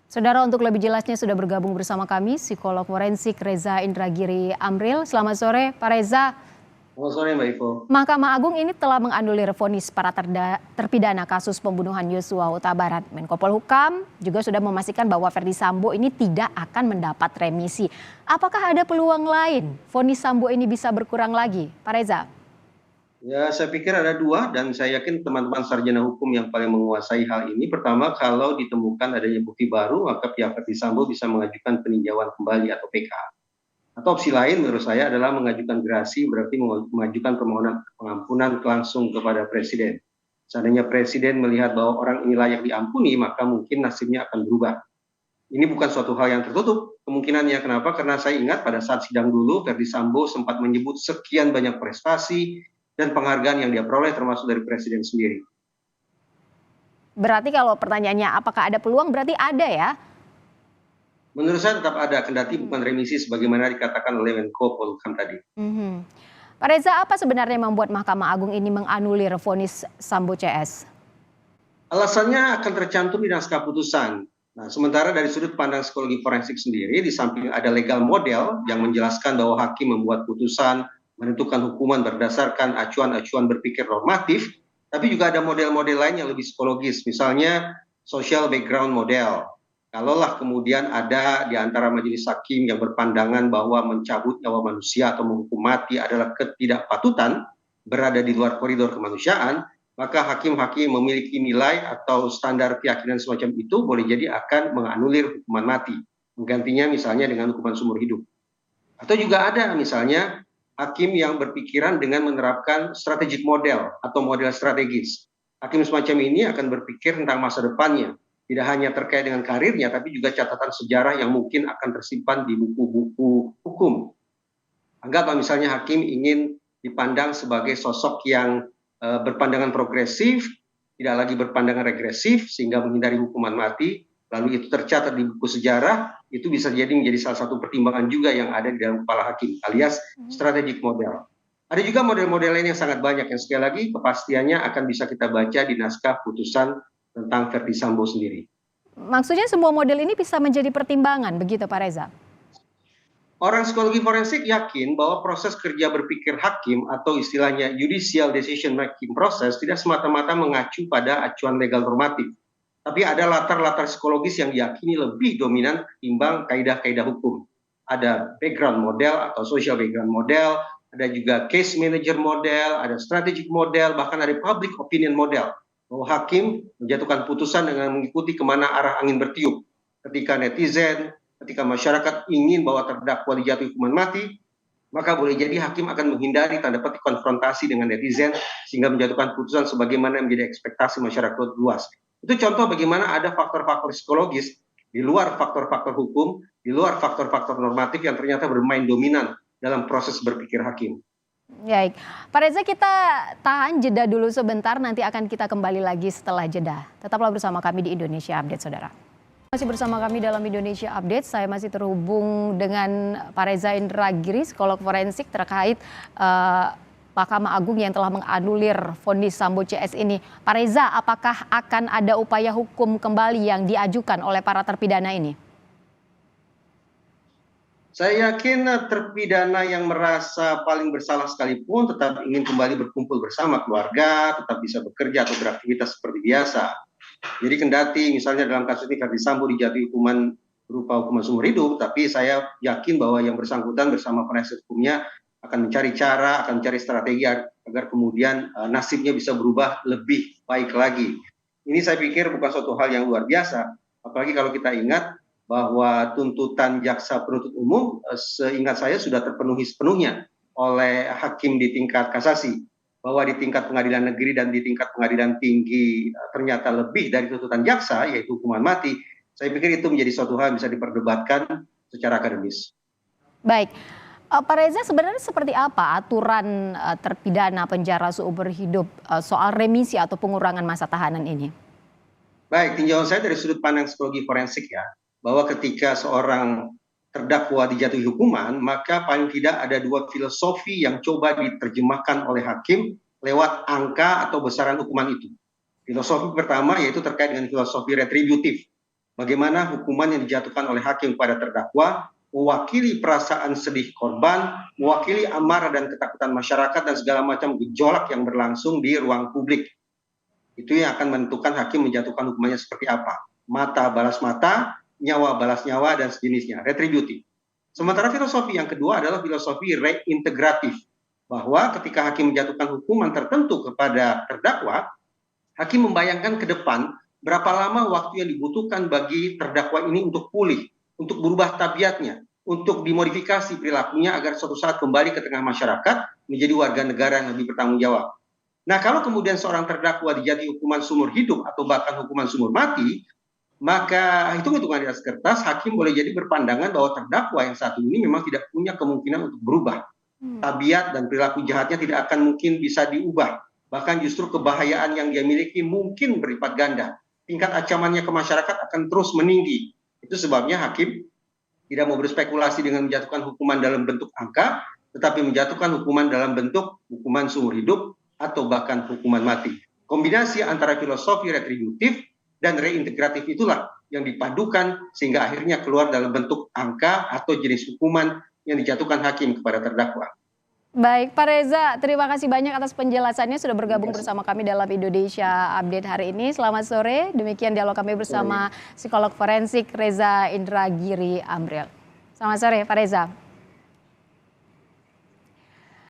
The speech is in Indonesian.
Saudara, untuk lebih jelasnya sudah bergabung bersama kami psikolog forensik Reza Indragiri Amril. Selamat sore Pak Reza. Selamat sore Mbak Ivo. Mahkamah Agung ini telah menganulir vonis para terpidana kasus pembunuhan Yosua Huta Barat. Menko Polhukam juga sudah memastikan bahwa Ferdy Sambo ini tidak akan mendapat remisi. Apakah ada peluang lain vonis Sambo ini bisa berkurang lagi, Pak Reza? Ya, saya pikir ada dua dan saya yakin teman-teman sarjana hukum yang paling menguasai hal ini. Pertama, kalau ditemukan adanya bukti baru, maka pihak Ferdy Sambo bisa mengajukan peninjauan kembali atau PK. Atau opsi lain menurut saya adalah mengajukan gerasi, berarti mengajukan permohonan pengampunan langsung kepada Presiden. Seandainya Presiden melihat bahwa orang ini layak diampuni, maka mungkin nasibnya akan berubah. Ini bukan suatu hal yang tertutup kemungkinannya. Kenapa? Karena saya ingat pada saat sidang dulu, Ferdy Sambo sempat menyebut sekian banyak prestasi dan penghargaan yang dia peroleh termasuk dari Presiden sendiri. Berarti kalau pertanyaannya apakah ada peluang, berarti ada ya? Menurut saya tetap ada, kendati bukan remisi sebagaimana dikatakan oleh Menko Polhukam tadi. Pak Reza, apa sebenarnya membuat Mahkamah Agung ini menganulir vonis Sambo CS? Alasannya akan tercantum di naskah putusan. Nah, sementara dari sudut pandang psikologi forensik sendiri, di samping ada legal model yang menjelaskan bahwa hakim membuat putusan, menentukan hukuman berdasarkan acuan-acuan berpikir normatif, tapi juga ada model-model lain yang lebih psikologis, misalnya social background model. Kalaulah kemudian ada di antara majelis hakim yang berpandangan bahwa mencabut nyawa manusia atau menghukum mati adalah ketidakpatutan, berada di luar koridor kemanusiaan, maka hakim-hakim memiliki nilai atau standar keyakinan semacam itu boleh jadi akan menganulir hukuman mati, menggantinya misalnya dengan hukuman seumur hidup. Atau juga ada misalnya hakim yang berpikiran dengan menerapkan strategic model atau model strategis. Hakim semacam ini akan berpikir tentang masa depannya, tidak hanya terkait dengan karirnya, tapi juga catatan sejarah yang mungkin akan tersimpan di buku-buku hukum. Anggaplah misalnya hakim ingin dipandang sebagai sosok yang berpandangan progresif, tidak lagi berpandangan regresif, sehingga menghindari hukuman mati, lalu itu tercatat di buku sejarah, itu bisa jadi menjadi salah satu pertimbangan juga yang ada di dalam kepala hakim, alias strategic model. Ada juga model-model lain yang sangat banyak, yang sekali lagi kepastiannya akan bisa kita baca di naskah putusan tentang Ferdy Sambo sendiri. Maksudnya semua model ini bisa menjadi pertimbangan, begitu Pak Reza? Orang psikologi forensik yakin bahwa proses kerja berpikir hakim atau istilahnya judicial decision making process tidak semata-mata mengacu pada acuan legal normatif. Tapi ada latar-latar psikologis yang diyakini lebih dominan ketimbang kaidah-kaidah hukum. Ada background model atau social background model, ada juga case manager model, ada strategic model, bahkan ada public opinion model. Bahwa hakim menjatuhkan putusan dengan mengikuti kemana arah angin bertiup. Ketika masyarakat ingin bahwa terdakwa dijatuhi hukuman mati, maka boleh jadi hakim akan menghindari tanda petik konfrontasi dengan netizen sehingga menjatuhkan putusan sebagaimana menjadi ekspektasi masyarakat luas. Itu contoh bagaimana ada faktor-faktor psikologis di luar faktor-faktor hukum, di luar faktor-faktor normatif yang ternyata bermain dominan dalam proses berpikir hakim. Baik, Pak Reza, kita tahan jeda dulu sebentar, nanti akan kita kembali lagi setelah jeda. Tetaplah bersama kami di Indonesia Update, saudara. Masih bersama kami dalam Indonesia Update, saya masih terhubung dengan Pak Reza Indragiri, psikolog forensik terkait Mahkamah Agung yang telah menganulir vonis Sambo CS ini. Pak Reza, apakah akan ada upaya hukum kembali yang diajukan oleh para terpidana ini? Saya yakin terpidana yang merasa paling bersalah sekalipun tetap ingin kembali berkumpul bersama keluarga, tetap bisa bekerja atau beraktivitas seperti biasa. Jadi kendati misalnya dalam kasus ini Ferdy Sambo dijatuhi hukuman berupa hukuman seumur hidup, tapi saya yakin bahwa yang bersangkutan bersama penasihat hukumnya akan mencari cara, akan mencari strategi agar kemudian nasibnya bisa berubah lebih baik lagi. Ini saya pikir bukan suatu hal yang luar biasa, apalagi kalau kita ingat bahwa tuntutan jaksa penuntut umum seingat saya sudah terpenuhi sepenuhnya oleh hakim di tingkat kasasi. Bahwa di tingkat pengadilan negeri dan di tingkat pengadilan tinggi ternyata lebih dari tuntutan jaksa, yaitu hukuman mati, saya pikir itu menjadi suatu hal yang bisa diperdebatkan secara akademis. Baik, Pak Reza, sebenarnya seperti apa aturan terpidana penjara seumur hidup soal remisi atau pengurangan masa tahanan ini? Baik, tinjauan saya dari sudut pandang psikologi forensik ya, bahwa ketika seorang terdakwa dijatuhi hukuman, maka paling tidak ada dua filosofi yang coba diterjemahkan oleh hakim lewat angka atau besaran hukuman itu. Filosofi pertama yaitu terkait dengan filosofi retributif. bagaimana hukuman yang dijatuhkan oleh hakim kepada terdakwa mewakili perasaan sedih korban, mewakili amarah dan ketakutan masyarakat dan segala macam gejolak yang berlangsung di ruang publik. Itu yang akan menentukan hakim menjatuhkan hukumannya seperti apa. Mata balas mata, nyawa balas nyawa, dan sejenisnya, retributif. Sementara filosofi yang kedua adalah filosofi reintegratif, bahwa ketika hakim menjatuhkan hukuman tertentu kepada terdakwa, hakim membayangkan ke depan berapa lama waktu yang dibutuhkan bagi terdakwa ini untuk pulih, untuk berubah tabiatnya, untuk dimodifikasi perilakunya agar suatu saat kembali ke tengah masyarakat menjadi warga negara yang lebih bertanggung jawab. Nah, kalau kemudian seorang terdakwa dijatuhi hukuman seumur hidup atau bahkan hukuman seumur mati, maka hitung-hitungan di atas kertas, hakim boleh jadi berpandangan bahwa terdakwa yang satu ini memang tidak punya kemungkinan untuk berubah. Tabiat dan perilaku jahatnya tidak akan mungkin bisa diubah. Bahkan justru kebahayaan yang dia miliki mungkin berlipat ganda. Tingkat ancamannya ke masyarakat akan terus meninggi. Itu sebabnya hakim tidak mau berspekulasi dengan menjatuhkan hukuman dalam bentuk angka, tetapi menjatuhkan hukuman dalam bentuk hukuman seumur hidup atau bahkan hukuman mati. Kombinasi antara filosofi retributif dan reintegratif itulah yang dipadukan sehingga akhirnya keluar dalam bentuk angka atau jenis hukuman yang dijatuhkan hakim kepada terdakwa. Baik, Pak Reza, terima kasih banyak atas penjelasannya sudah bergabung bersama kami dalam Indonesia Update hari ini. Selamat sore, demikian dialog kami bersama psikolog forensik Reza Indragiri Amril. Selamat sore, Pak Reza.